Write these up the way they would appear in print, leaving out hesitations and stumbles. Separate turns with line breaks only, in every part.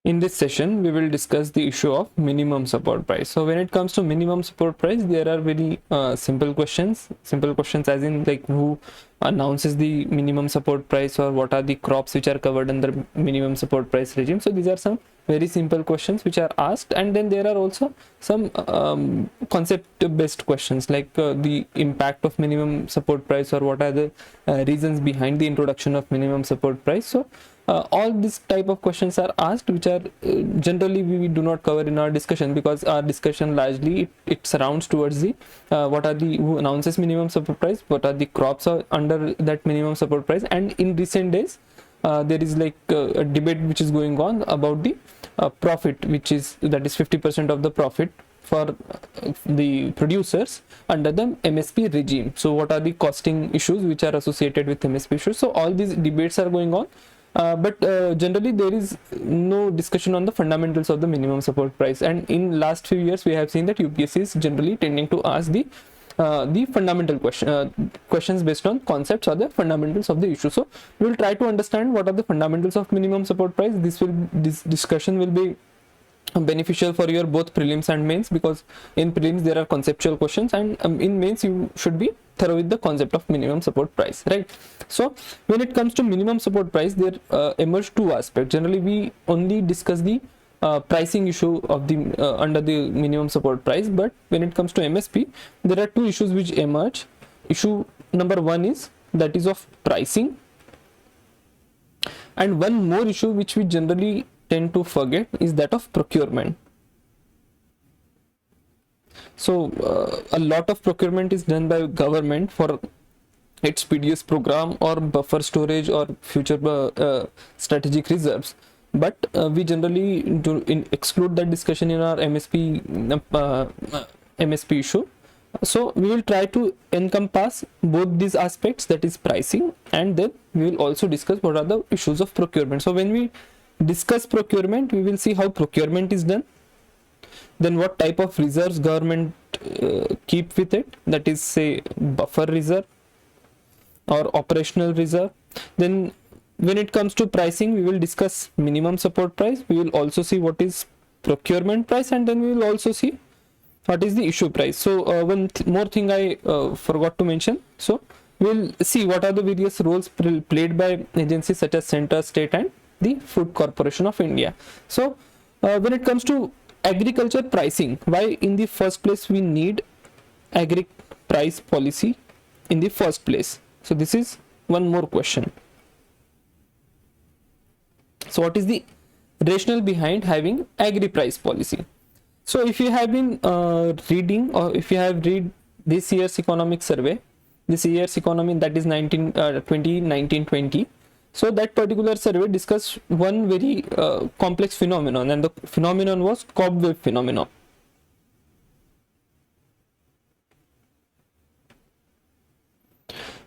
In this session, we will discuss the issue of minimum support price. So when it comes to minimum support price, there are very simple questions. Simple questions as in like who announces the minimum support price, or what are the crops which are covered under minimum support price regime. So these are some very simple questions which are asked, and then there are also some concept based questions like the impact of minimum support price, or what are the reasons behind the introduction of minimum support price. So all these type of questions are asked, which are generally we do not cover in our discussion, because our discussion largely it surrounds towards the what are the who announces minimum support price, what are the crops are under that minimum support price. And in recent days there is like a debate which is going on about the profit, which is that is 50% of the profit for the producers under the MSP regime. So what are the costing issues which are associated with MSP issues? So all these debates are going on, but generally there is no discussion on the fundamentals of the minimum support price. And in last few years we have seen that UPSC is generally tending to ask the fundamental questions based on concepts or the fundamentals of the issue. So we will try to understand what are the fundamentals of minimum support price. This discussion will be beneficial for your both prelims and mains, because in prelims there are conceptual questions, and in mains you should be thorough with the concept of minimum support price, right? So when it comes to minimum support price, there emerge two aspects. Generally we only discuss the pricing issue of the under the minimum support price, but when it comes to MSP, there are two issues which emerge. Issue number one is that is of pricing, and one more issue which we generally tend to forget is that of procurement. So a lot of procurement is done by government for its PDS program or buffer storage or future strategic reserves, but we generally exclude that discussion in our MSP issue. So we will try to encompass both these aspects, that is pricing, and then we will also discuss what are the issues of procurement. So when we discuss procurement, we will see how procurement is done, then what type of reserves government keep with it, that is say buffer reserve or operational reserve. Then when it comes to pricing, we will discuss minimum support price, we will also see what is procurement price, and then we will also see what is the issue price. So one more thing I forgot to mention. So we'll see what are the various roles played by agencies such as center, state, and the Food Corporation of India. So when it comes to agriculture pricing, why in the first place we need agri price policy in the first place? So this is one more question. So what is the rationale behind having agri price policy? So if you have been reading, or if you have read this year's economic survey, this year's economy, that is 2019-20, so that particular survey discussed one very complex phenomenon, and the phenomenon was cobweb phenomenon.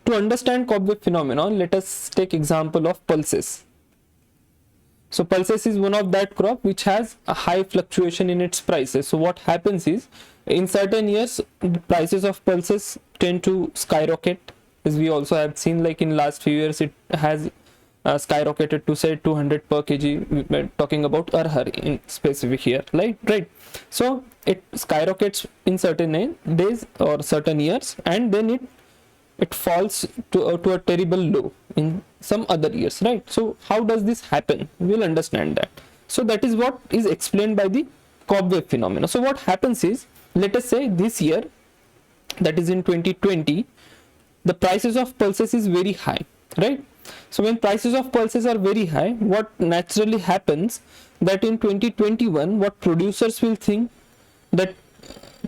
To understand cobweb phenomenon, let us take example of pulses. So pulses is one of that crop which has a high fluctuation in its prices. So what happens is, in certain years the prices of pulses tend to skyrocket, as we also have seen, like in last few years it has skyrocketed to say 200 per kg. We're talking about arhar in specific here, right? So it skyrockets in certain days or certain years, and then it falls to a terrible low in some other years, right? So how does this happen? We'll understand that. So that is what is explained by the cobweb phenomena. So what happens is, let us say this year, that is in 2020, the prices of pulses is very high, right? So when prices of pulses are very high, what naturally happens, that in 2021 what producers will think, that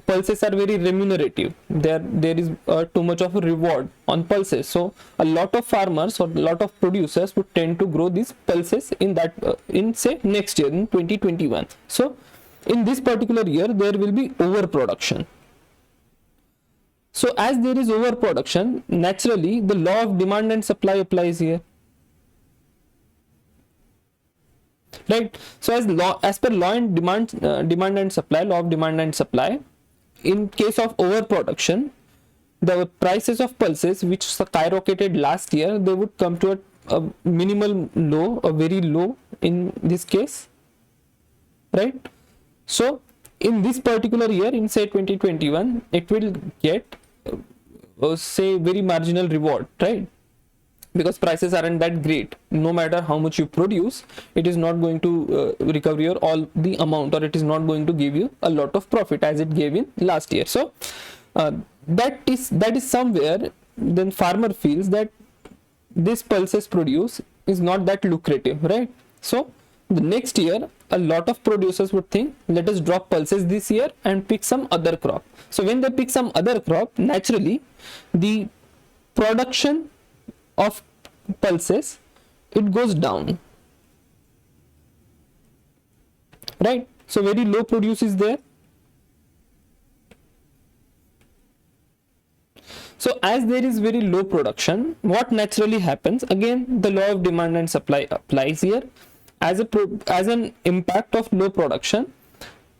pulses are very remunerative, there is too much of a reward on pulses. So a lot of farmers or a lot of producers would tend to grow these pulses in that in say next year, in 2021. So in this particular year there will be overproduction. So as there is overproduction, naturally the law of demand and supply applies here, right? So as per law and demand and supply, law of demand and supply, in case of overproduction, the prices of pulses which skyrocketed last year, they would come to a minimal low, a very low in this case, right? So in this particular year, in say 2021, it will get say very marginal reward, right? Because prices aren't that great. No matter how much you produce, it is not going to recover your all the amount, or it is not going to give you a lot of profit as it gave in last year. So that is somewhere then farmer feels that this pulses produce is not that lucrative, right? So the next year a lot of producers would think, let us drop pulses this year and pick some other crop. So when they pick some other crop, naturally the production of pulses, it goes down, right? So very low produce is there. So as there is very low production, what naturally happens, again the law of demand and supply applies here. As an impact of low production,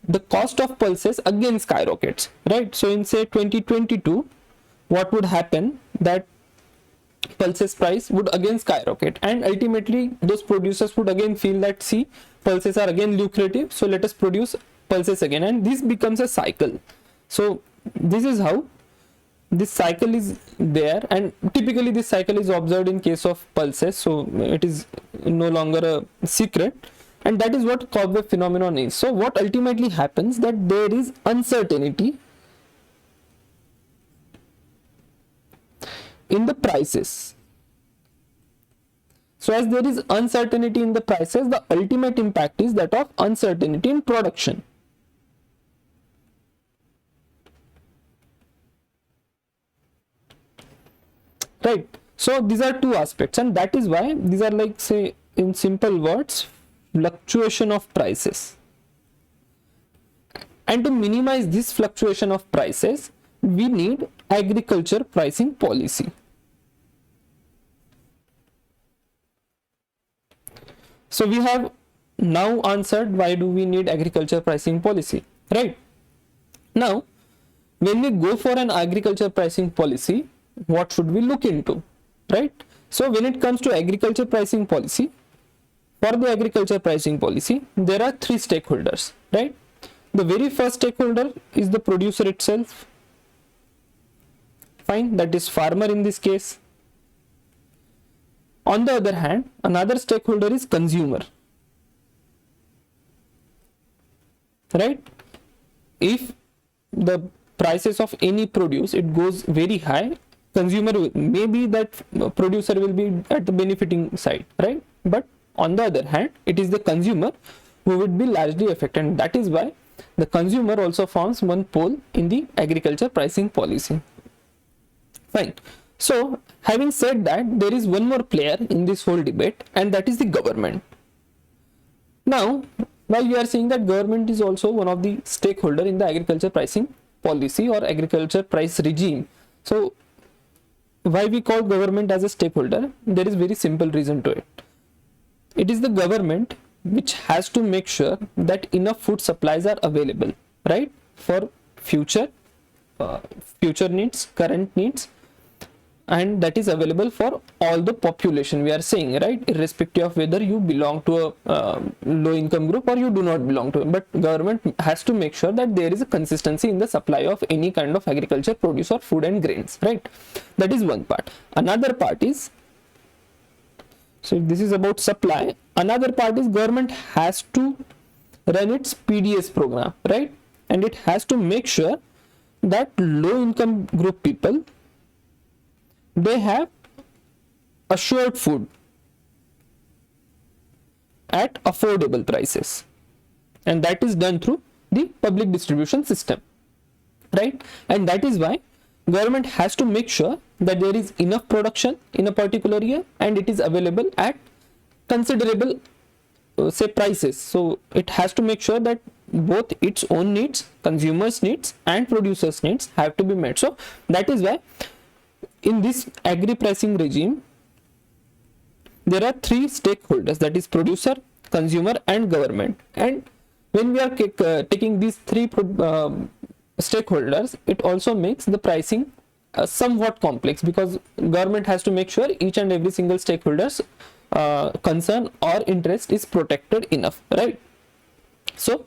the cost of pulses again skyrockets, right? So in say 2022, what would happen, that pulses price would again skyrocket, and ultimately those producers would again feel that, see, pulses are again lucrative, so let us produce pulses again, and this becomes a cycle. So this is how this cycle is there, and typically this cycle is observed in case of pulses, so it is no longer a secret, and that is what cobweb phenomenon is. So what ultimately happens, that there is uncertainty in the prices. So as there is uncertainty in the prices, the ultimate impact is that of uncertainty in production. Right? So these are two aspects, and that is why these are, like, say in simple words, fluctuation of prices. And to minimize this fluctuation of prices, we need agriculture pricing policy. So we have now answered why do we need agriculture pricing policy, right? Now, when we go for an agriculture pricing policy, what should we look into, right? So when it comes to agriculture pricing policy, for the agriculture pricing policy, there are three stakeholders, right? The very first stakeholder is the producer itself. Fine, that is farmer in this case. On the other hand, another stakeholder is consumer, right? If the prices of any produce, it goes very high, consumer will, maybe that producer will be at the benefiting side, right? But on the other hand, it is the consumer who would be largely affected, and that is why the consumer also forms one pole in the agriculture pricing policy. Fine. So having said that, there is one more player in this whole debate, and that is the government. Now, while we are saying that government is also one of the stakeholder in the agriculture pricing policy or agriculture price regime, so why we call government as a stakeholder, there is very simple reason to it. It is the government which has to make sure that enough food supplies are available, right, for future needs, current needs, and that is available for all the population, we are saying, right, irrespective of whether you belong to a low income group or you do not belong to it. But government has to make sure that there is a consistency in the supply of any kind of agriculture produce or food and grains, right? That is one part. Another part is, so this is about supply, another part is government has to run its PDS program, right? And it has to make sure that low income group people, they have assured food at affordable prices, and that is done through the public distribution system, right? And that is why government has to make sure that there is enough production in a particular year and it is available at considerable say prices. So it has to make sure that both its own needs, consumers needs and producers needs have to be met. So that is why in this agri pricing regime, there are three stakeholders, that is producer, consumer and government. And when we are taking these three stakeholders, it also makes the pricing somewhat complex, because government has to make sure each and every single stakeholder's concern or interest is protected enough, right? So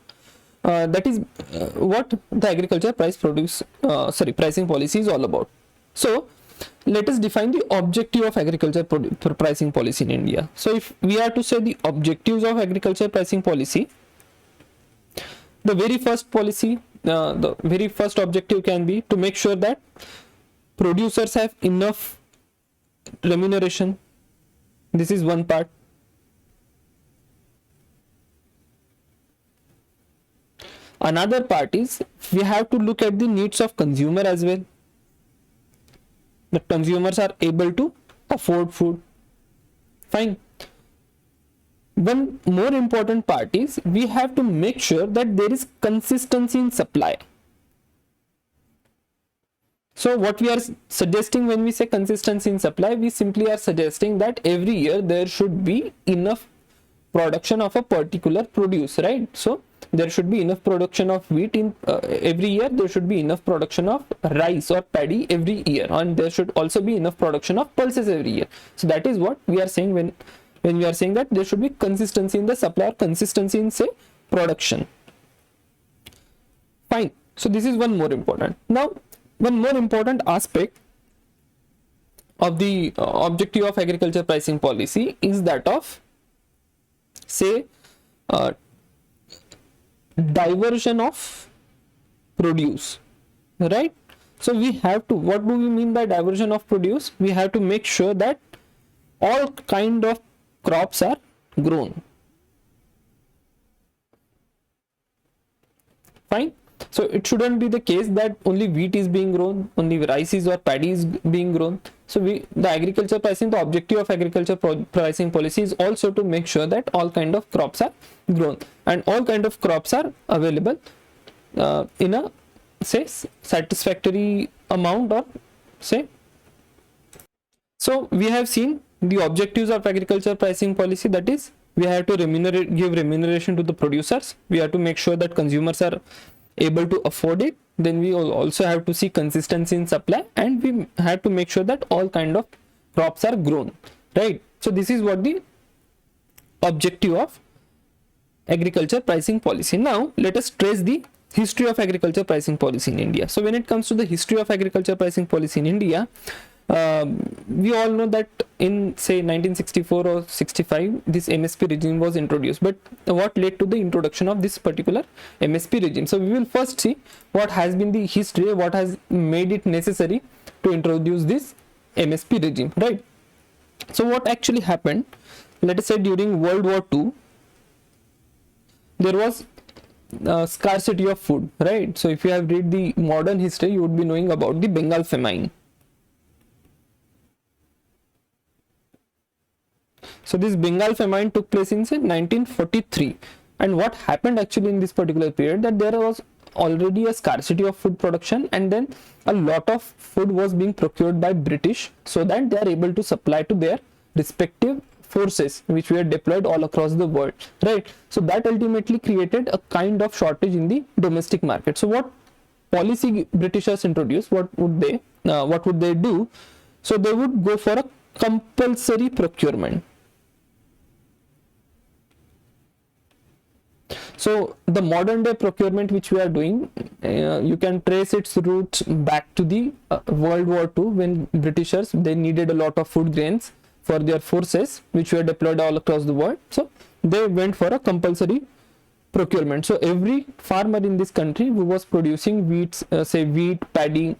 that is what the agriculture pricing policy is all about. So let us define the objective of agriculture pricing policy in India. So if we are to say the objectives of agriculture pricing policy, the very first objective can be to make sure that producers have enough remuneration. This is one part. Another part is we have to look at the needs of consumer as well. The consumers are able to afford food. Fine. One more important part is we have to make sure that there is consistency in supply. So what we are suggesting when we say consistency in supply, we simply are suggesting that every year there should be enough production of a particular produce, right? So there should be enough production of wheat in every year. There should be enough production of rice or paddy every year, and there should also be enough production of pulses every year. So that is what we are saying when we are saying that there should be consistency in the supply or consistency in, say, production. Fine. So this is one more important. Now, one more important aspect of the objective of agriculture pricing policy is that of, say, diversion of produce, right? So we have to, what do we mean by diversion of produce? We have to make sure that all kind of crops are grown. Fine. So it shouldn't be the case that only wheat is being grown, only rice or paddy is being grown. So the agriculture pricing, the objective of agriculture pricing policy is also to make sure that all kind of crops are grown and all kind of crops are available in a, say, satisfactory amount, or say. So we have seen the objectives of agriculture pricing policy, that is we have to give remuneration to the producers, we have to make sure that consumers are able to afford it, then we also have to see consistency in supply, and we have to make sure that all kind of crops are grown, right? So this is what the objective of agriculture pricing policy. Now let us trace the history of agriculture pricing policy in India. So when it comes to the history of agriculture pricing policy in India, we all know that in, say, 1964 or 65 this MSP regime was introduced. But what led to the introduction of this particular MSP regime? So we will first see what has been the history, what has made it necessary to introduce this MSP regime, right? So what actually happened, let us say during World War II, there was scarcity of food, right? So if you have read the modern history, you would be knowing about the Bengal famine. So this Bengal famine took place in, say, 1943, and what happened actually in this particular period, that there was already a scarcity of food production, and then a lot of food was being procured by British so that they are able to supply to their respective forces which were deployed all across the world, right? So that ultimately created a kind of shortage in the domestic market. So what policy Britishers introduced, what would they do? So they would go for a compulsory procurement. So the modern day procurement which we are doing, you can trace its roots back to the World War II, when Britishers, they needed a lot of food grains for their forces which were deployed all across the world. So they went for a compulsory procurement. So every farmer in this country who was producing wheat, say wheat, paddy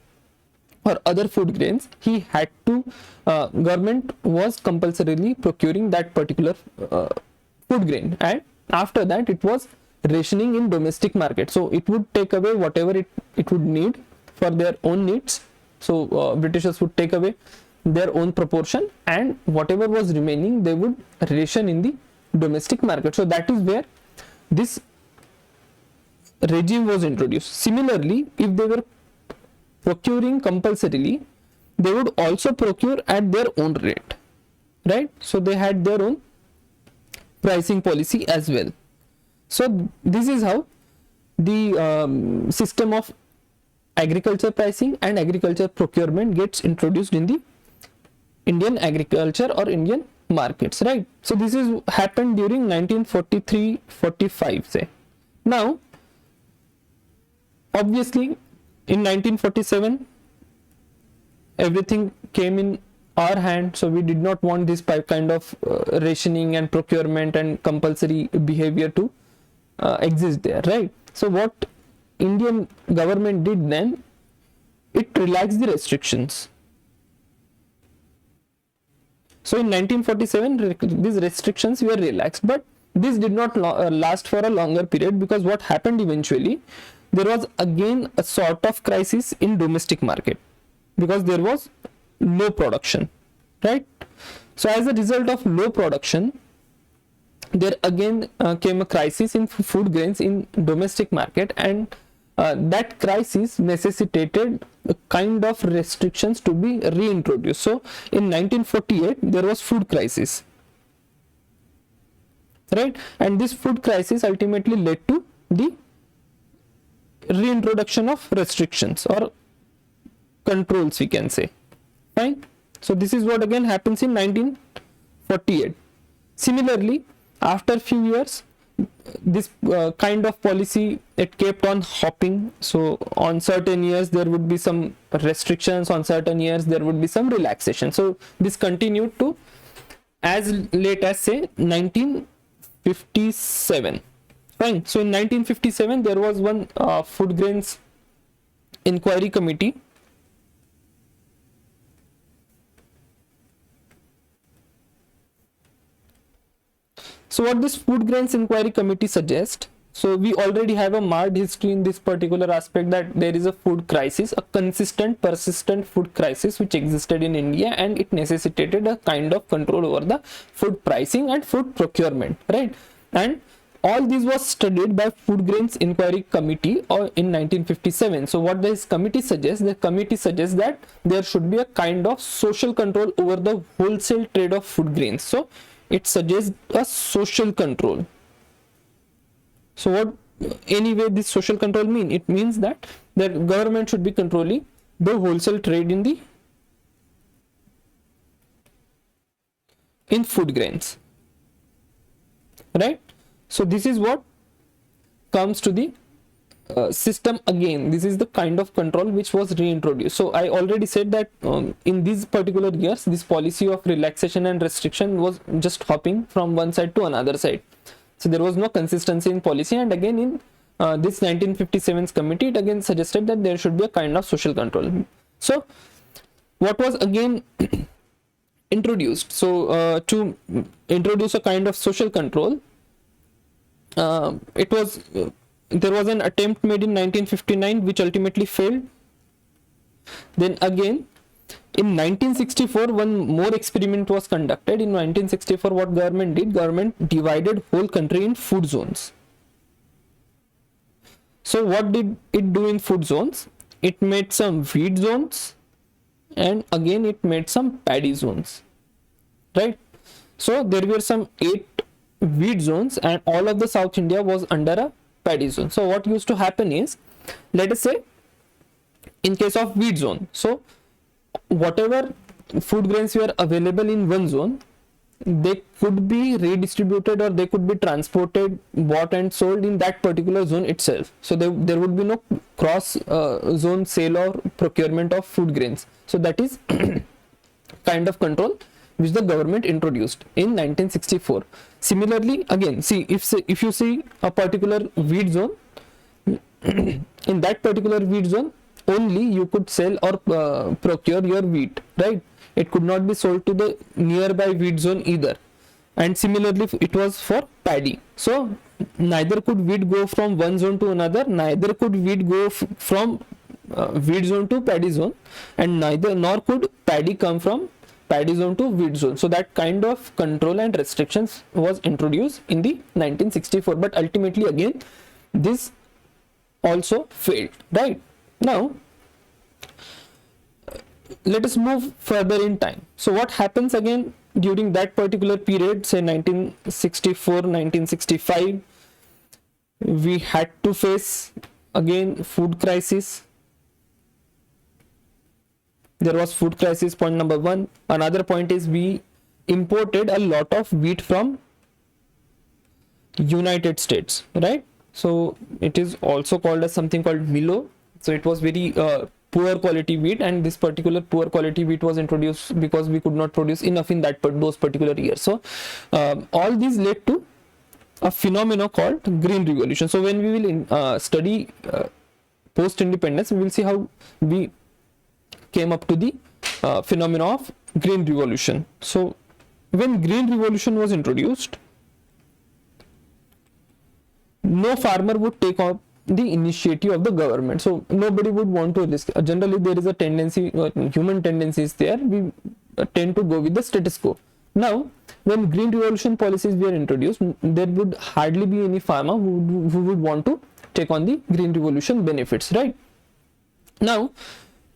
or other food grains, he had to, government was compulsorily procuring that particular food grain, and after that it was rationing in domestic market. So it would take away whatever it would need for their own needs. So Britishers would take away their own proportion, and whatever was remaining they would ration in the domestic market. So that is where this regime was introduced. Similarly, if they were procuring compulsorily, they would also procure at their own rate, right? So they had their own pricing policy as well. So this is how the system of agriculture pricing and agriculture procurement gets introduced in the Indian agriculture or Indian markets, right? So this is happened during 1943-45, say. Now Obviously, in 1947, everything came in our hand, so we did not want this kind of rationing and procurement and compulsory behavior to exist there, right? So what Indian government did then, it relaxed the restrictions. So in 1947, these restrictions were relaxed, but this did not last for a longer period, because what happened eventually, there was again a sort of crisis in domestic market, because there was low production, right? So as a result of low production, there again came a crisis in food grains in domestic market, and that crisis necessitated a kind of restrictions to be reintroduced. So in 1948 there was food crisis, right? And this food crisis ultimately led to the reintroduction of restrictions or controls, we can say. Fine. So this is what again happens in 1948. Similarly, after few years, this kind of policy, it kept on hopping. So on certain years there would be some restrictions, on certain years there would be some relaxation. So this continued to as late as say 1957. Fine. So in 1957 there was one food grains inquiry committee. So what this food grains inquiry committee suggests, so we already have a marked history in this particular aspect, that there is a food crisis, a consistent, persistent food crisis which existed in India, and it necessitated a kind of control over the food pricing and food procurement, right? And all this was studied by food grains inquiry committee in 1957. So what this committee suggests, the committee suggests that there should be a kind of social control over the wholesale trade of food grains. So it suggests a social control. So what anyway this social control mean? It means that the government should be controlling the wholesale trade in food grains, right? So this is what comes to the system again. This is the kind of control which was reintroduced. So I already said that in these particular years, this policy of relaxation and restriction was just hopping from one side to another side. So there was no consistency in policy, and again in this 1957's committee, it again suggested that there should be a kind of social control. So what was again introduced? So to introduce a kind of social control, there was an attempt made in 1959 which ultimately failed. Then again in 1964 one more experiment was conducted. In 1964 what government did, government divided whole country in food zones. So what did it do in food zones? It made some wheat zones, and again it made some paddy zones, right? So there were some 8 wheat zones, and all of the South India was under a paddy zone. So what used to happen is, let us say in case of wheat zone, so whatever food grains were available in one zone, they could be redistributed or they could be transported, bought and sold in that particular zone itself. So there would be no cross zone sale or procurement of food grains. So that is kind of control which the government introduced in 1964. Similarly, again, see if you see a particular wheat zone, in that particular wheat zone only you could sell or procure your wheat, right? It could not be sold to the nearby wheat zone either. And similarly it was for paddy. So neither could wheat go from one zone to another, neither could wheat go from wheat zone to paddy zone, and nor could paddy come from paddy zone to wheat zone. So that kind of control and restrictions was introduced in the 1964, but ultimately again this also failed, right? Now let us move further in time. So what happens again during that particular period, say 1964 1965, we had to face again food crisis. There was food crisis, point number 1. Another point is we imported a lot of wheat from United States, right? So it is also called as something called Milo. So it was very poor quality wheat, and this particular poor quality wheat was introduced because we could not produce enough in those particular years. So all these led to a phenomenon called Green Revolution. So when we will study post independence, we will see how we came up to the phenomena of Green Revolution. So when Green Revolution was introduced, no farmer would take up the initiative of the government. So nobody would want to risk. Generally there is a tendency, human tendency is there, we tend to go with the status quo. Now when Green Revolution policies were introduced, there would hardly be any farmer who would want to take on the Green Revolution benefits, right? Now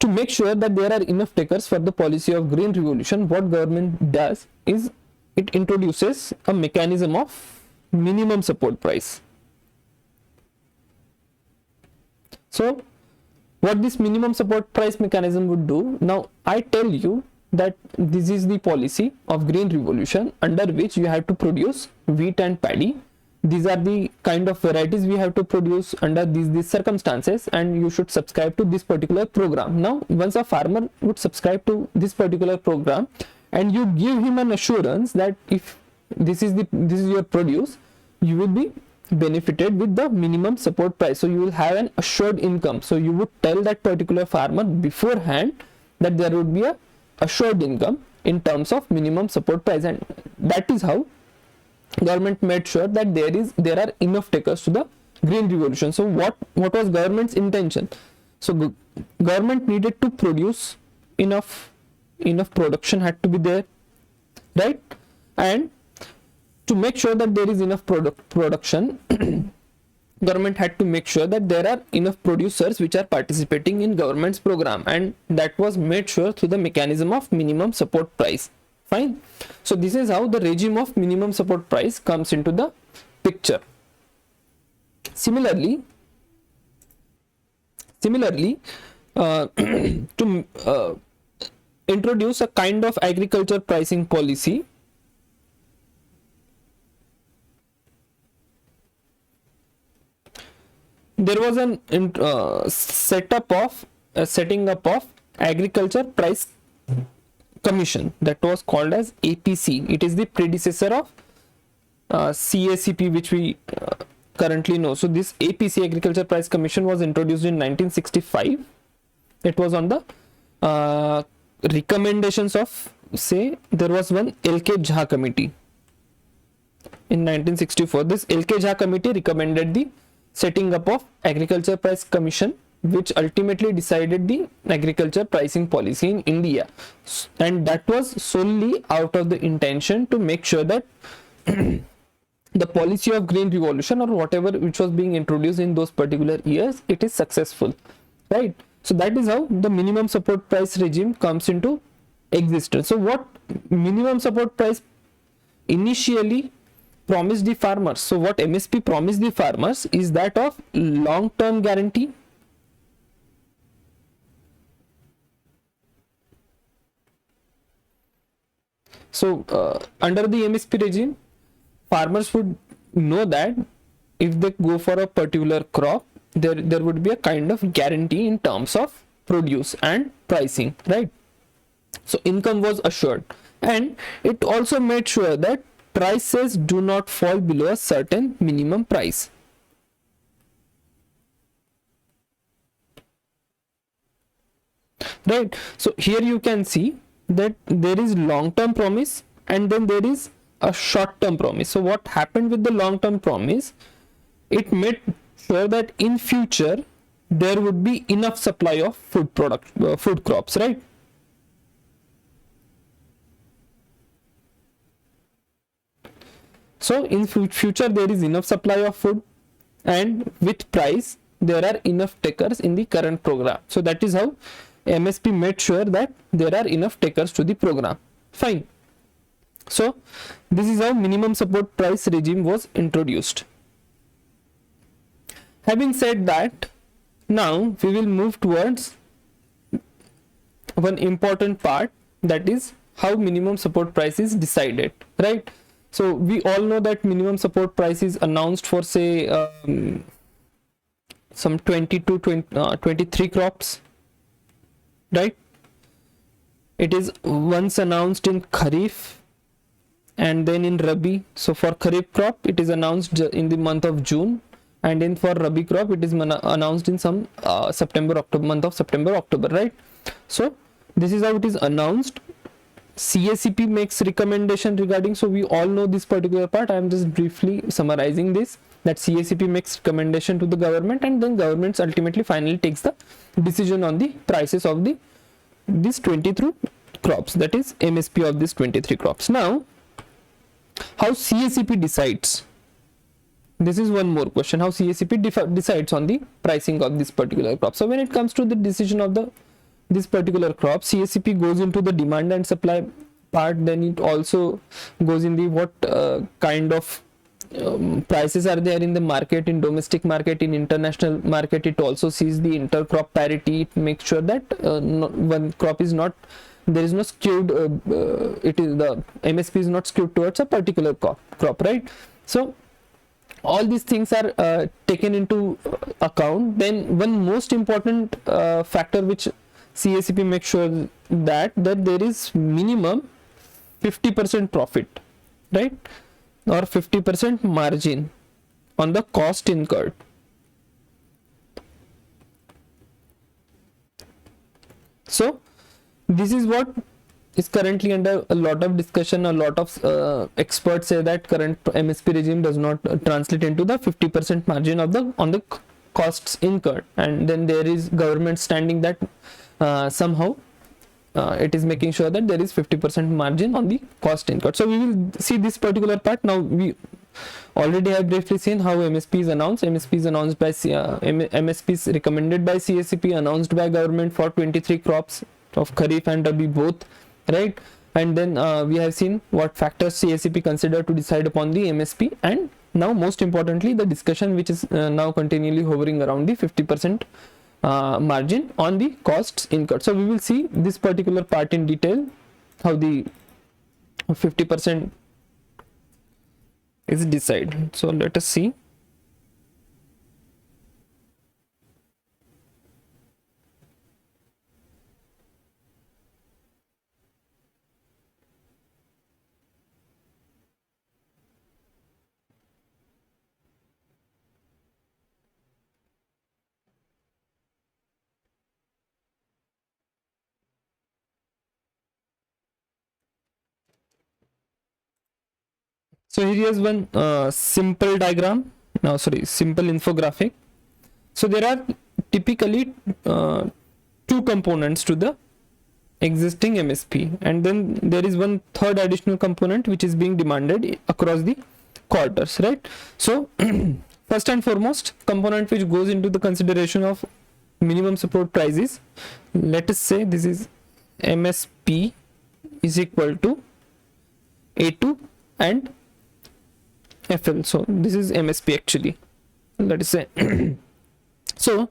to make sure that there are enough takers for the policy of Green Revolution, what government does is it introduces a mechanism of minimum support price. So what this minimum support price mechanism would do, now I tell you that this is the policy of Green Revolution under which you have to produce wheat and paddy. These are the kind of varieties we have to produce under these circumstances, and you should subscribe to this particular program. Now once a farmer would subscribe to this particular program and you give him an assurance that if this is your produce, you will be benefited with the minimum support price. So you will have an assured income. So you would tell that particular farmer beforehand that there would be a assured income in terms of minimum support price, and that is how government made sure that there are enough takers to the Green Revolution. So what was government's intention? So government needed to produce enough production had to be there, right? And to make sure that there is enough production, government had to make sure that there are enough producers which are participating in government's program, and that was made sure through the mechanism of minimum support price. Fine. So this is how the regime of minimum support price comes into the picture. Similarly, to introduce a kind of agriculture pricing policy, there was an setting up of agriculture price commission that was called as APC. It is the predecessor of CACP, which we currently know. So this APC, Agriculture Price Commission, was introduced in 1965. It was on the recommendations of, say, there was one L.K. Jha committee in 1964. This L.K. Jha committee recommended the setting up of Agriculture Price Commission, which ultimately decided the agriculture pricing policy in India, and that was solely out of the intention to make sure that the policy of Green Revolution or whatever which was being introduced in those particular years, it is successful, right? So that is how the minimum support price regime comes into existence. So what minimum support price initially promised the farmers, so what MSP promised the farmers is that of long-term guarantee, so under the MSP regime, farmers would know that if they go for a particular crop, there would be a kind of guarantee in terms of produce and pricing, right? So income was assured, and it also made sure that prices do not fall below a certain minimum price. Right, so here you can see that there is long-term promise and then there is a short-term promise. So what happened with the long-term promise, it made sure that in future there would be enough supply of food crops, right? So in future there is enough supply of food, and with price there are enough takers in the current program. So that is how MSP made sure that there are enough takers to the program. Fine. So this is how minimum support price regime was introduced. Having said that, now we will move towards one important part, that is how minimum support price is decided, right? So we all know that minimum support price is announced for, say, some 20 to 23 crops, right? It is once announced in Kharif and then in Rabi. So for Kharif crop it is announced in the month of June, and in for Rabi crop it is announced in some September, October, month of September, October, right? So this is how it is announced. CACP makes recommendation regarding, so we all know this particular part. I am just briefly summarizing this, that CACP makes recommendation to the government, and then government ultimately finally takes the decision on the prices of the these 23 crops, that is MSP of these 23 crops. Now how CACP decides, this is one more question, how CACP decides on the pricing of this particular crop. So when it comes to the decision of the this particular crop, CACP goes into the demand and supply part, then it also goes in the what kind of prices are there in the market, in domestic market, in international market. It also sees the intercrop parity. It makes sure that one crop is not, there is no skewed, it is the MSP is not skewed towards a particular crop, right? So all these things are taken into account. Then one most important factor which CACP makes sure that there is minimum 50% profit, right, or 50% margin on the cost incurred. So this is what is currently under a lot of discussion. A lot of experts say that current MSP regime does not translate into the 50% margin of the on the costs incurred, and then there is government standing that somehow it is making sure that there is 50% margin on the cost incurred. So we will see this particular part. Now we already have briefly seen how MSP is announced. MSP is announced by MSP is recommended by CACP, announced by government for 23 crops of Kharif and Rabi both, right? And then we have seen what factors CACP consider to decide upon the MSP, and now most importantly the discussion which is now continually hovering around the 50% margin on the costs incurred. So we will see this particular part in detail, how the 50% is decided. So let us see. So here is one simple diagram. Now, sorry, simple infographic. So there are typically two components to the existing MSP, and then there is one third additional component which is being demanded across the quarters, right? So first and foremost component which goes into the consideration of minimum support prices, let us say this is MSP is equal to A2 and FL. So this is MSP actually, let us say. So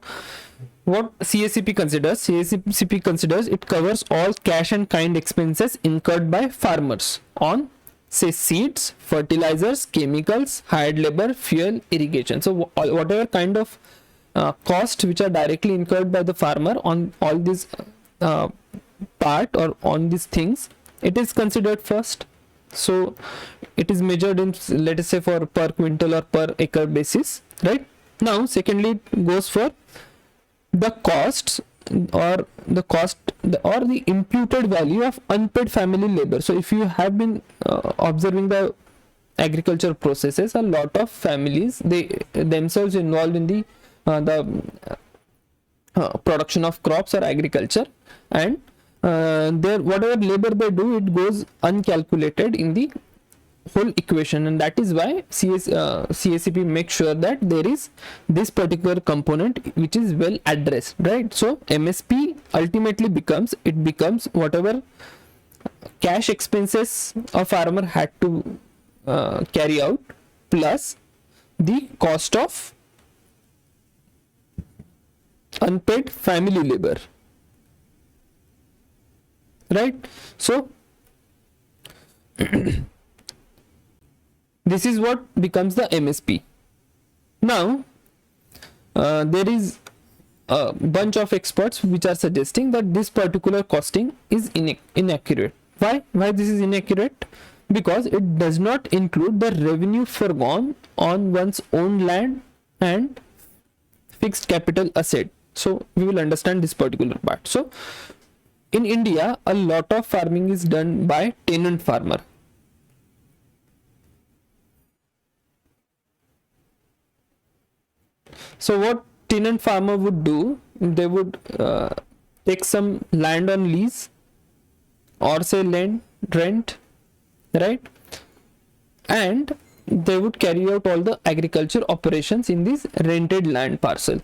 what CACP considers it covers all cash and kind expenses incurred by farmers on, say, seeds, fertilizers, chemicals, hired labor, fuel, irrigation. So whatever kind of cost which are directly incurred by the farmer on all these part or on these things, it is considered first. So it is measured in, let us say, for per quintal or per acre basis, right? Now secondly it goes for the costs or the imputed value of unpaid family labor. So if you have been observing the agriculture processes, a lot of families, they themselves involved in the production of crops or agriculture, and their whatever labor they do, it goes uncalculated in the whole equation, and that is why CACP makes sure that there is this particular component which is well addressed, right? So MSP ultimately becomes whatever cash expenses a farmer had to carry out plus the cost of unpaid family labor, right? So this is what becomes the MSP. Now there is a bunch of experts which are suggesting that this particular costing is inaccurate. Why this is inaccurate? Because it does not include the revenue foregone on one's own land and fixed capital asset. So we will understand this particular part. So in India, a lot of farming is done by tenant farmer. So what tenant farmer would do, they would take some land on lease or say land rent, right? And they would carry out all the agriculture operations in this rented land parcel.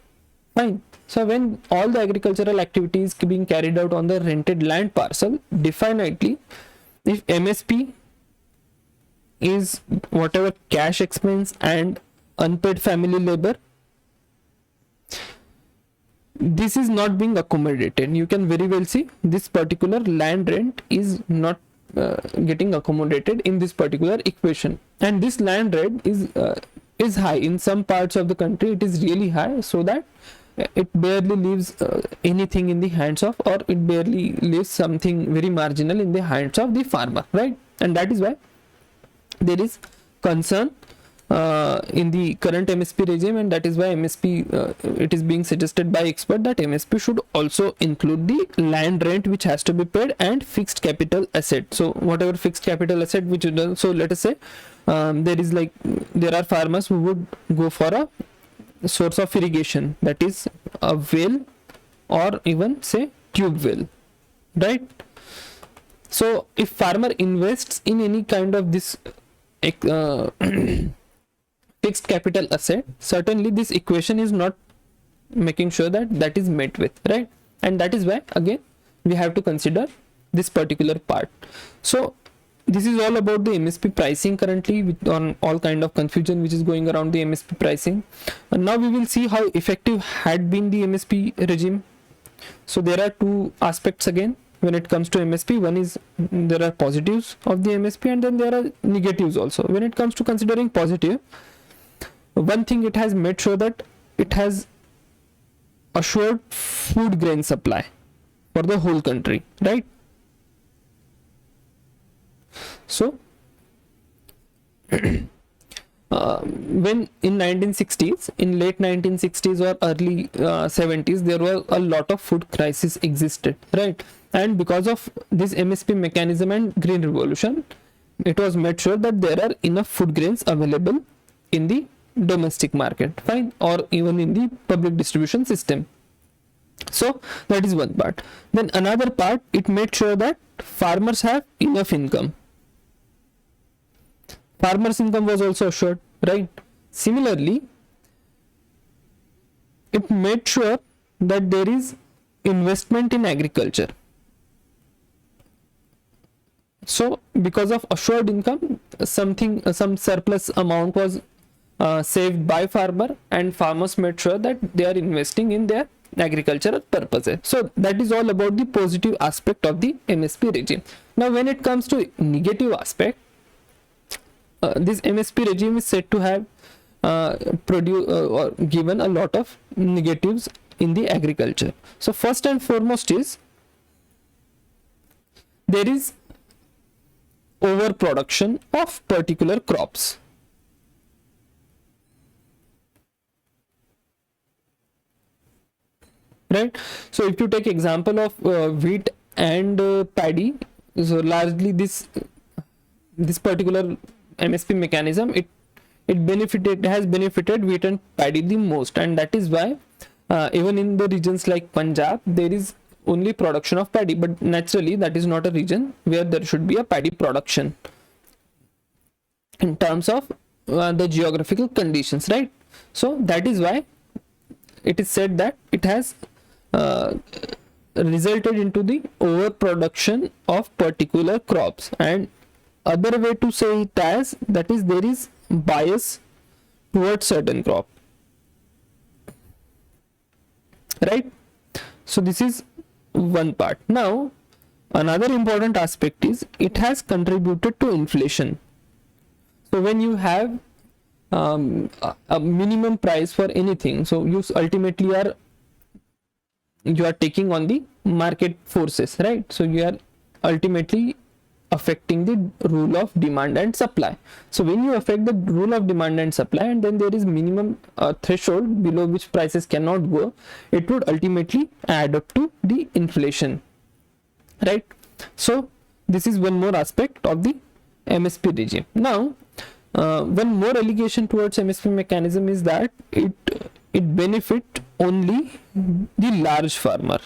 Fine. So when all the agricultural activities being carried out on the rented land parcel, definitely if MSP is whatever cash expense and unpaid family labor, this is not being accommodated. You can very well see this particular land rent is not getting accommodated in this particular equation, and this land rent is high in some parts of the country. It is really high, so that it barely leaves anything in the hands of, or it barely leaves something very marginal in the hands of the farmer, right? And that is why there is concern in the current MSP regime, and that is why MSP it is being suggested by expert that MSP should also include the land rent which has to be paid and fixed capital asset. So whatever fixed capital asset which is done, so let us say there are farmers who would go for a source of irrigation, that is a well or even say tube well, right? So if farmer invests in any kind of this fixed capital asset, certainly this equation is not making sure that that is met with, right? And that is why again we have to consider this particular part. So this is all about the MSP pricing currently, with on all kind of confusion which is going around the MSP pricing. And now we will see how effective had been the MSP regime. So there are two aspects again when it comes to MSP. One is there are positives of the MSP, and then there are negatives also. When it comes to considering positive, one thing, it has made sure that it has assured food grain supply for the whole country, right? So when in 1960s, in late 1960s or early 70s, there was a lot of food crisis existed, right? And because of this MSP mechanism and green revolution, it was made sure that there are enough food grains available in the domestic market, fine, or even in the public distribution system. So that is one part. Then another part, it made sure that farmers have enough income. Farmers' income was also assured, right? Similarly, it made sure that there is investment in agriculture. So because of assured income, some surplus amount was saved by farmer, and farmers made sure that they are investing in their agricultural purposes. So that is all about the positive aspect of the MSP regime. Now when it comes to negative aspect, this MSP regime is said to have or given a lot of negatives in the agriculture. So first and foremost is there is overproduction of particular crops. Right? So if you take example of wheat and paddy, so largely this particular MSP mechanism, it has benefited wheat and paddy the most, and that is why even in the regions like Punjab there is only production of paddy, but naturally that is not a region where there should be a paddy production in terms of the geographical conditions, right? So that is why it is said that it has resulted into the overproduction of particular crops. And other way to say it as, that is, there is bias towards certain crop, right? So this is one part. Now another important aspect is it has contributed to inflation. So when you have a minimum price for anything. So you ultimately are taking on the market forces, right? So you are ultimately affecting the rule of demand and supply. So when you affect the rule of demand and supply, and then there is minimum threshold below which prices cannot go, it would ultimately add up to the inflation, right? So this is one more aspect of the MSP regime. Now one more allegation towards MSP mechanism is that it benefit only the large farmer.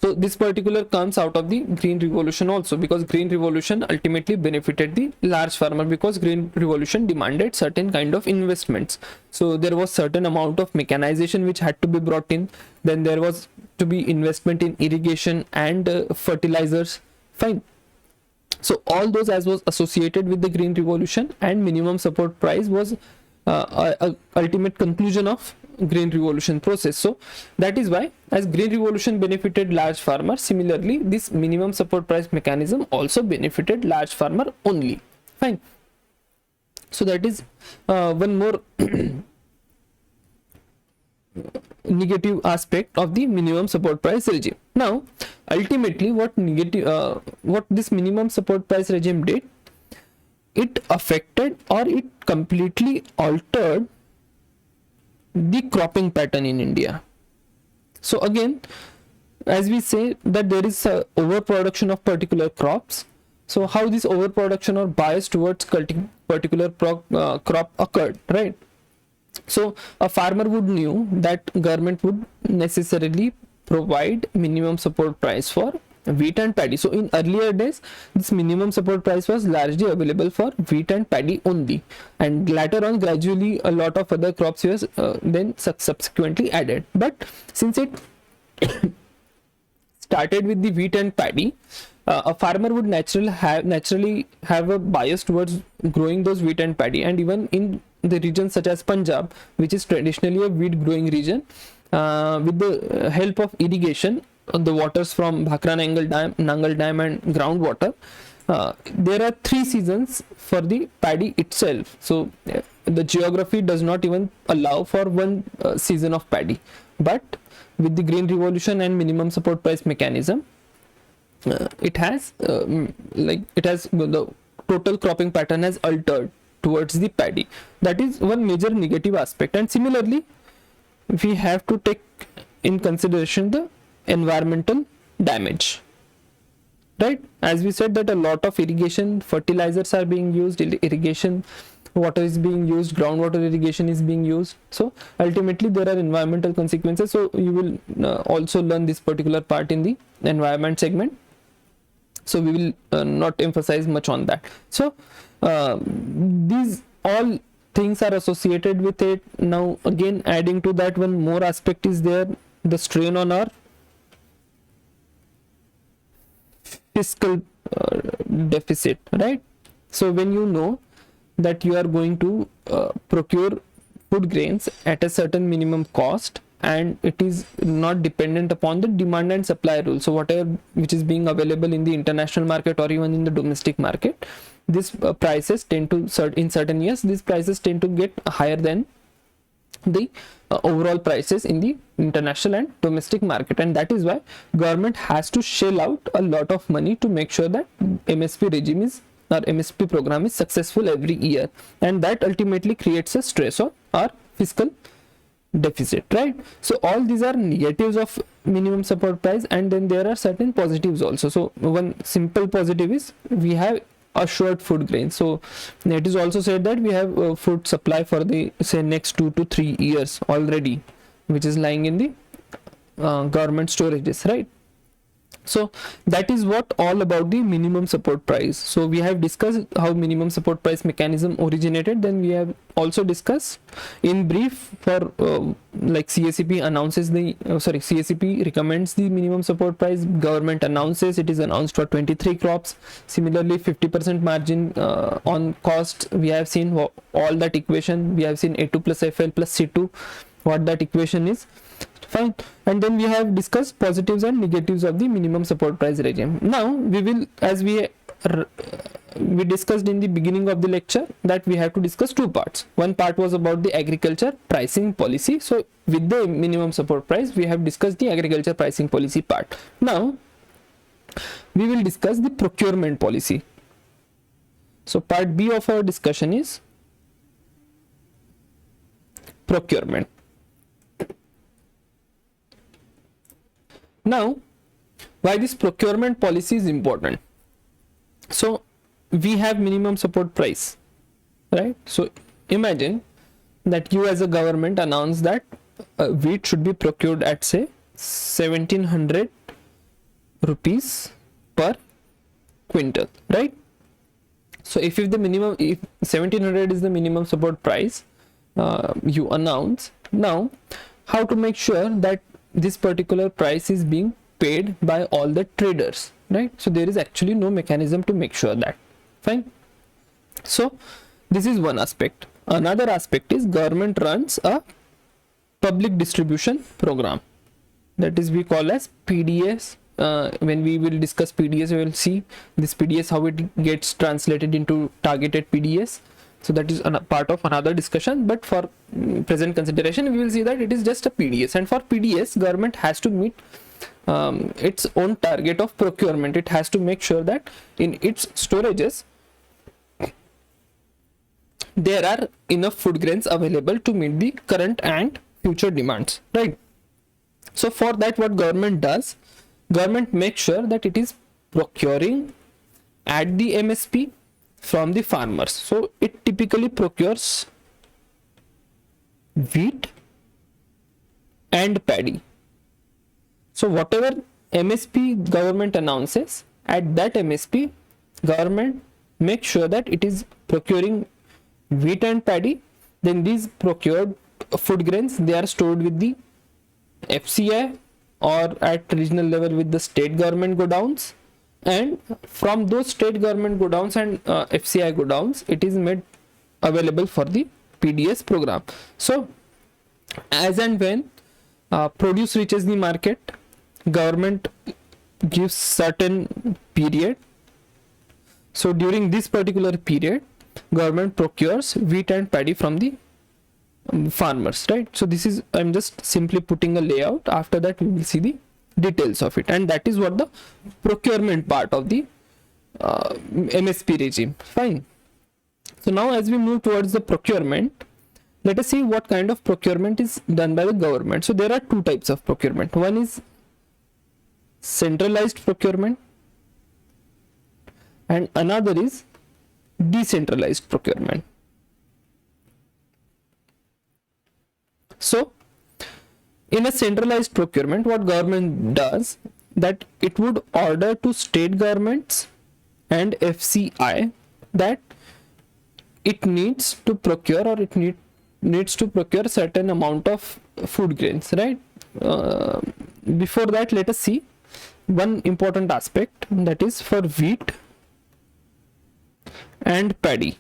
So this particular comes out of the Green Revolution also, because Green Revolution ultimately benefited the large farmer, because Green Revolution demanded certain kind of investments. So there was certain amount of mechanization which had to be brought in, then there was to be investment in irrigation and fertilizers, fine. So all those as was associated with the Green Revolution, and minimum support price was a ultimate conclusion of Green Revolution process. So that is why, as Green Revolution benefited large farmers, similarly this minimum support price mechanism also benefited large farmer only, fine. So that is one more negative aspect of the minimum support price regime. Now ultimately what this minimum support price regime did, it affected or it completely altered the cropping pattern in India. So again, as we say that there is a overproduction of particular crops, so how this overproduction or bias towards particular crop occurred, right? So a farmer would knew that government would necessarily provide minimum support price for wheat and paddy. So in earlier days, this minimum support price was largely available for wheat and paddy only, and later on gradually a lot of other crops was then subsequently added. But since it started with the wheat and paddy, a farmer would naturally have a bias towards growing those wheat and paddy. And even in the regions such as Punjab, which is traditionally a wheat growing region, with the help of irrigation, the waters from Bhakra Nangal Dam and groundwater, there are 3 seasons for the paddy itself. So the geography does not even allow for one season of paddy. But with the Green Revolution and minimum support price mechanism, it has the total cropping pattern has altered towards the paddy. That is one major negative aspect. And similarly, we have to take in consideration the environmental damage, right? As we said that a lot of irrigation fertilizers are being used, irrigation water is being used, groundwater irrigation is being used. So ultimately there are environmental consequences. So you will also learn this particular part in the environment segment, so we will not emphasize much on that. So these all things are associated with it. Now again, adding to that, one more aspect is there, the strain on our fiscal deficit, right? So when you know that you are going to procure food grains at a certain minimum cost, and it is not dependent upon the demand and supply rule, so whatever which is being available in the international market or even in the domestic market, these prices tend to in certain years these prices tend to get higher than the overall prices in the international and domestic market. And that is why government has to shell out a lot of money to make sure that MSP regime is, our MSP program is successful every year, and that ultimately creates a stress on our fiscal deficit, right? So all these are negatives of minimum support price, and then there are certain positives also. So one simple positive is we have assured food grains. So it is also said that we have food supply for the say next 2 to 3 years already, which is lying in the government storages, right? So that is what all about the minimum support price. So we have discussed how minimum support price mechanism originated, then we have also discussed in brief for like CACP announces the CACP recommends the minimum support price, government announces, it is announced for 23 crops. Similarly 50% margin on cost, we have seen all that equation, we have seen A2 plus FL plus C2, what that equation is, fine. And then we have discussed positives and negatives of the minimum support price regime. Now we will, as we we discussed in the beginning of the lecture that we have to discuss two parts. One part was about the agriculture pricing policy. So with the minimum support price, we have discussed the agriculture pricing policy part. Now we will discuss the procurement policy. So part B of our discussion is procurement. Now, why this procurement policy is important? So we have minimum support price, right? So imagine that you as a government announce that wheat should be procured at say 1700 rupees per quintal, right? So if the minimum, if 1700 is the minimum support price, you announce. Now how to make sure that this particular price is being paid by all the traders, right? So there is actually no mechanism to make sure that. Fine. So this is one aspect. Another aspect is government runs a public distribution program, that is we call as PDS. When we will discuss PDS, we will see this PDS, how it gets translated into targeted PDS. So that is a part of another discussion, but for present consideration we will see that it is just a PDS, and for PDS government has to meet its own target of procurement. It has to make sure that in its storages there are enough food grains available to meet the current and future demands, right? So for that, what government does, government makes sure that it is procuring at the MSP from the farmers. So it typically procures wheat and paddy. So whatever MSP government announces, at that MSP government makes sure that it is procuring wheat and paddy. Then these procured food grains, they are stored with the FCI or at regional level with the state government godowns, and from those state government godowns and FCI godowns, it is made available for the PDS program. So as and when produce reaches the market, government gives certain period. So during this particular period, government procures wheat and paddy from the farmers, right? So this is, I'm just simply putting a layout. After that we will see the details of it, and that is what the procurement part of the MSP regime. Fine. So now as we move towards the procurement, let us see what kind of procurement is done by the government. So there are two types of procurement. One is centralized procurement and another is decentralized procurement. So in a centralized procurement, what government does, that it would order to state governments and FCI that it needs to procure, or it needs to procure certain amount of food grains, right? Before that, let us see one important aspect, that is for wheat and paddy,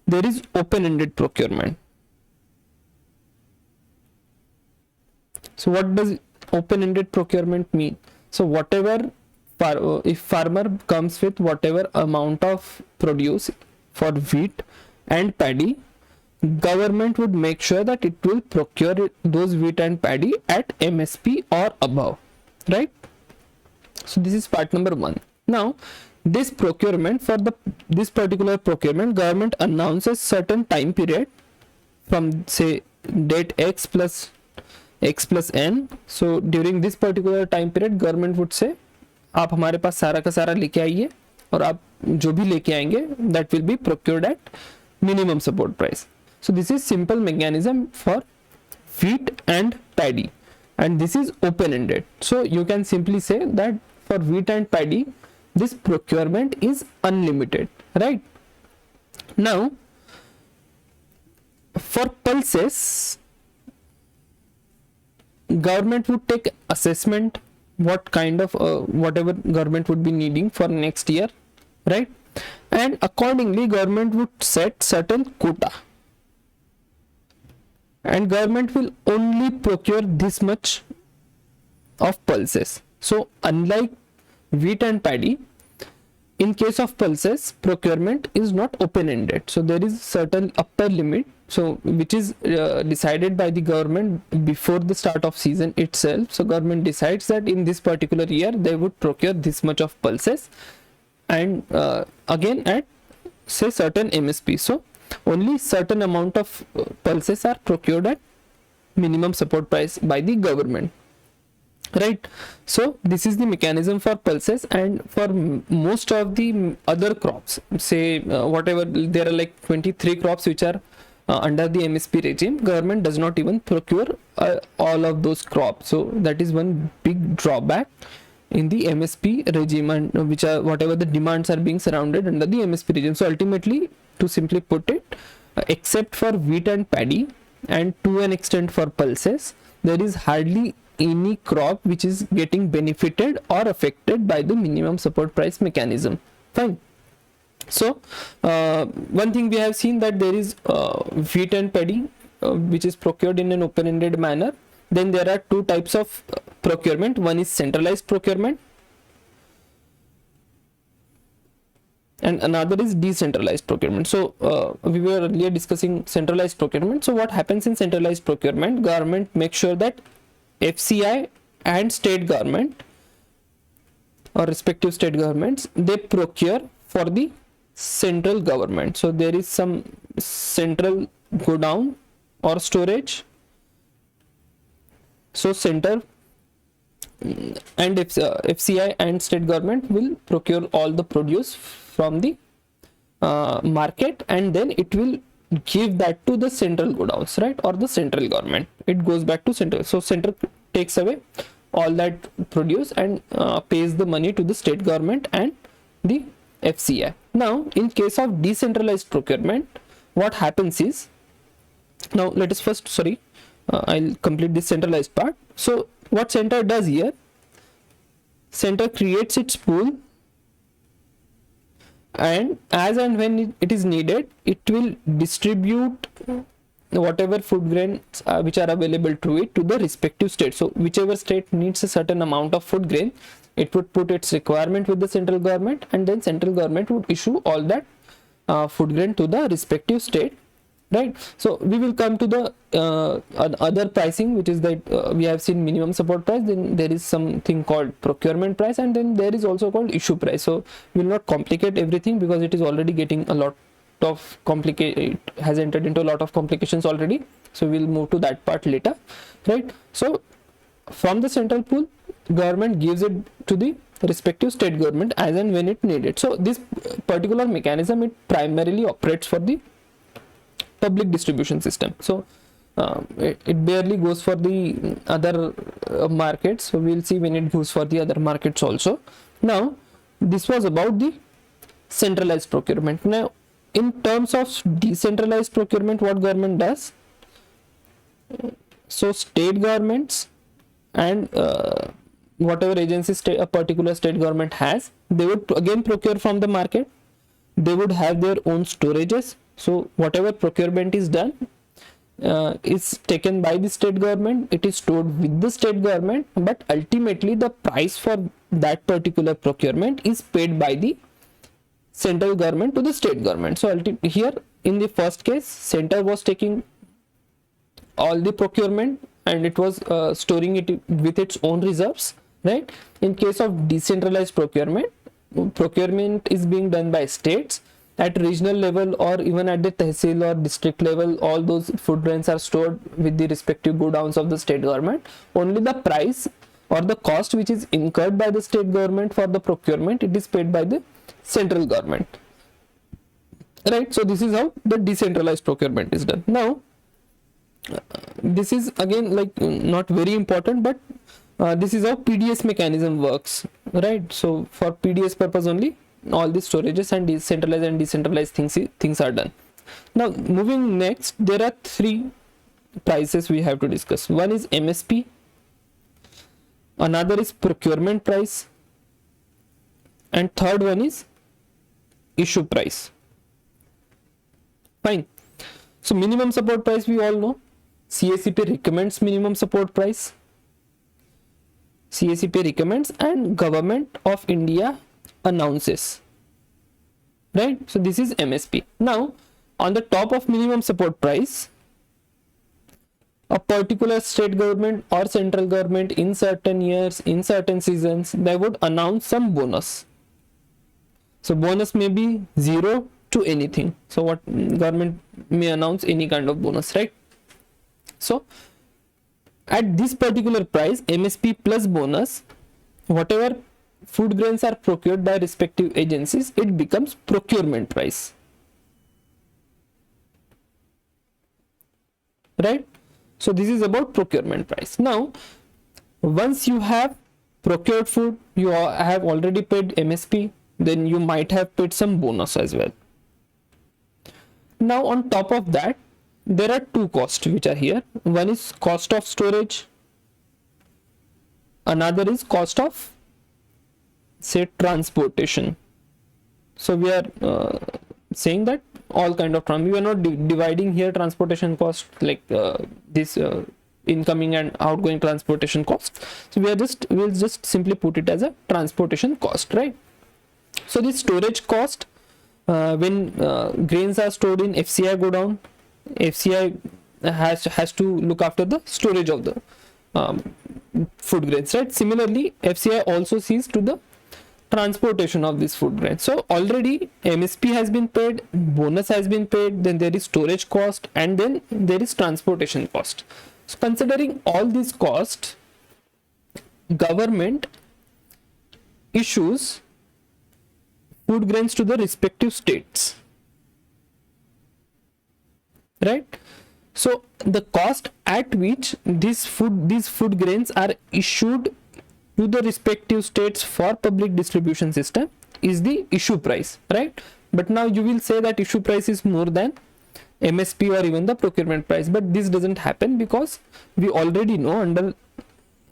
there is open-ended procurement. So what does open-ended procurement mean? So whatever, if farmer comes with whatever amount of produce for wheat and paddy, government would make sure that it will procure those wheat and paddy at MSP or above, right? So this is part number one. Now this procurement, for this particular procurement, government announces certain time period from say date X plus N. So during this particular time period, government would say आप हमारे पास सारा का सारा लेके आइए, और आप जो भी लेके आएंगे that will be procured at minimum support price. So this is simple mechanism for wheat and paddy, and this is open-ended. So you can simply say that for wheat and paddy, this procurement is unlimited, right? Now for pulses, government would take assessment what kind of whatever government would be needing for next year, right? And accordingly government would set certain quota, and government will only procure this much of pulses. So unlike wheat and paddy, in case of pulses, procurement is not open-ended. So there is certain upper limit, so which is decided by the government before the start of season itself. So government decides that in this particular year they would procure this much of pulses, and again at say certain MSP. So only certain amount of pulses are procured at minimum support price by the government, right? So this is the mechanism for pulses. And for most of the other crops, say whatever, there are like 23 crops which are under the MSP regime, government does not even procure all of those crops. So that is one big drawback in the MSP regime, and which are whatever the demands are being surrounded under the MSP regime. So ultimately, to simply put it, except for wheat and paddy and to an extent for pulses, there is hardly any crop which is getting benefited or affected by the minimum support price mechanism. Fine. So one thing we have seen that there is wheat and paddy which is procured in an open-ended manner. Then there are two types of procurement. One is centralized procurement and another is decentralized procurement. So we were earlier discussing centralized procurement. So what happens in centralized procurement? Government makes sure that FCI and state government or respective state governments, they procure for the central government. So there is some central godown or storage. So center and FCI and state government will procure all the produce from the market, and then it will give that to the central godowns, right, or the central government. It goes back to central. So center takes away all that produce and pays the money to the state government and the FCI. Now in case of decentralized procurement, what happens is, now let us first, I'll complete this centralized part. So what center does here, center creates its pool, and as and when it is needed, it will distribute whatever food grains which are available to it to the respective state. So whichever state needs a certain amount of food grain, it would put its requirement with the central government, and then central government would issue all that food grain to the respective state, right? So we will come to the other pricing, which is that we have seen minimum support price, then there is something called procurement price, and then there is also called issue price. So we will not complicate everything because it is already getting a lot of it has entered into a lot of complications already. So we'll move to that part later, right? So from the central pool, government gives it to the respective state government as and when it needed. So this particular mechanism, it primarily operates for the public distribution system. So it barely goes for the other markets. So we'll see when it goes for the other markets also. Now this was about the centralized procurement. Now in terms of decentralized procurement, what government does, so state governments and whatever agency a particular state government has, they would again procure from the market. They would have their own storages. So whatever procurement is done is taken by the state government, it is stored with the state government, but ultimately the price for that particular procurement is paid by the central government to the state government. So here in the first case, center was taking all the procurement and it was storing it with its own reserves, right? In case of decentralized procurement, procurement is being done by states at regional level or even at the tehsil or district level. All those food grains are stored with the respective godowns of the state government. Only the price or the cost which is incurred by the state government for the procurement, it is paid by the central government, right? So this is how the decentralized procurement is done. Now this is again like not very important, but this is how PDS mechanism works, right? So for PDS purpose only all the storages and decentralized and decentralized things are done. Now moving next, there are three prices we have to discuss. One is MSP, another is procurement price, and third one is issue price. Fine. So minimum support price we all know. CACP recommends minimum support price. CACP recommends and Government of India announces, right? So this is MSP. Now on the top of minimum support price, a particular state government or central government in certain years, in certain seasons, they would announce some bonus. So bonus may be 0 to anything. So what government may announce any kind of bonus, right? So at this particular price, MSP plus bonus, whatever food grains are procured by respective agencies, it becomes procurement price, right? So this is about procurement price. Now once you have procured food, you have already paid MSP, then you might have paid some bonus as well. Now on top of that, there are two costs which are here. One is cost of storage, another is cost of, say, transportation. So we are saying that all kind of we are not dividing here transportation cost like this incoming and outgoing transportation cost. So we'll just simply put it as a transportation cost, right? So this storage cost, when grains are stored in FCI godown, FCI has to look after the storage of the food grains, right? Similarly, FCI also sees to the transportation of this food grain. So already MSP has been paid, bonus has been paid, then there is storage cost, and then there is transportation cost. So considering all these costs, government issues food grains to the respective states, right? So the cost at which these food grains are issued to the respective states for public distribution system is the issue price, right? But now you will say that issue price is more than MSP or even the procurement price, but this doesn't happen because we already know under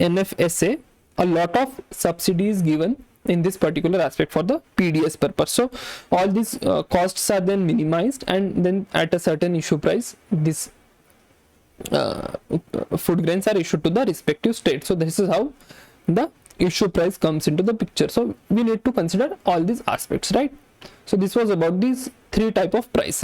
NFSA a lot of subsidies given in this particular aspect for the PDS purpose. So all these costs are then minimized, and then at a certain issue price this food grains are issued to the respective state. So this is how the issue price comes into the picture. So we need to consider all these aspects, right? So this was about these three type of prices.